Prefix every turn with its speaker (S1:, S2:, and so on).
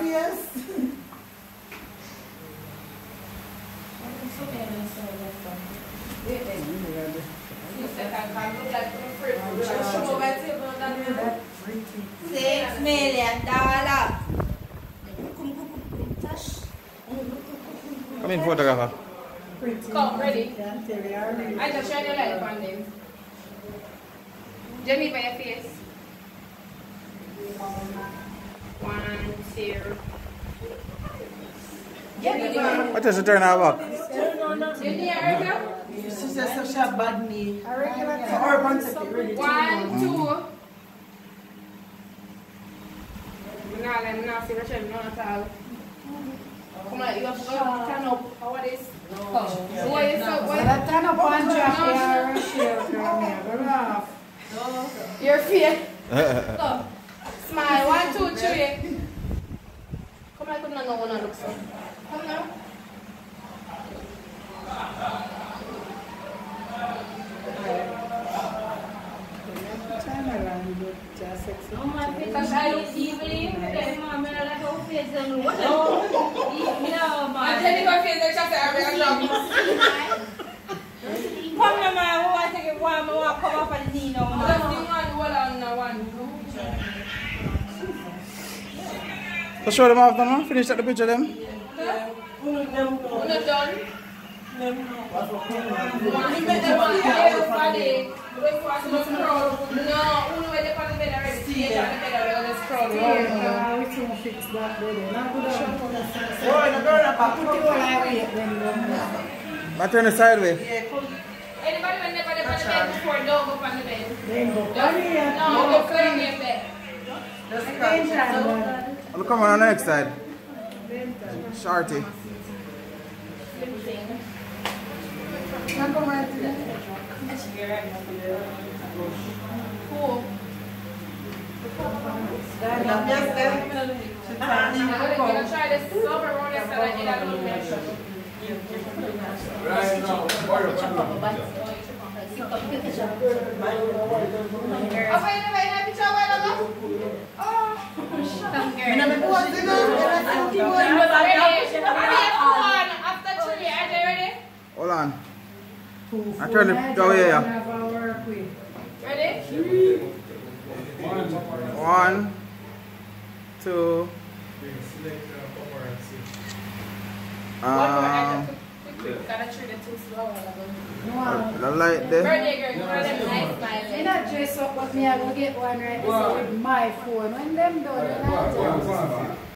S1: face.
S2: $6 million.
S3: Come in, photographer.
S4: Come, ready? I just shine your light on them. Jamie, by your face. 1, 2.
S3: What is the turn our back?
S4: You need a regular?
S1: She says such a bad knee. A regular. Or one second, ready?
S4: 1, 2. I'm not see Rachel, no at all. Come on, you have to turn up. How are this? So what is up? What?
S1: Turn up and drop your Rachel.
S4: Your fear. Go. Smile. 1, 2, 3. Come on, I couldn't know one look so. Come now.
S2: Oh my face, I look evilly. Mom, I like how face and what? No, man.
S4: I tell you what face, I just say I love
S2: Come on, man. Who I take it warm? I want to come up and knee now.
S4: Just the one, hold on now, one.
S3: So show them after, man. Finish at the picture them.
S4: We're not done. No, we met them on the body. We was not proud. No, we were there on the bed already. Stay on the bed already. Let's crawl.
S1: We can fix that bed. Not good shot on the side. Oh, the girl up. Put it all away.
S3: I turn the sideway.
S4: Anybody when never there on the bed before, don't go on the bed.
S1: Then go.
S4: No, go clear your bed.
S3: I'll come on the next side. Shorty.
S1: Now come right to that.
S4: Cool.
S1: I'm
S4: gonna try this silver one instead of in a little measure.
S5: Right now,
S3: Hold on. I turn it go here.
S4: Ready?
S3: 1, 2.
S4: Gotta treat it too slow.
S3: The light there.
S4: Birthday girl, nice smile.
S1: I'm not dress up, but me I go get one right. This is with my phone. When them done,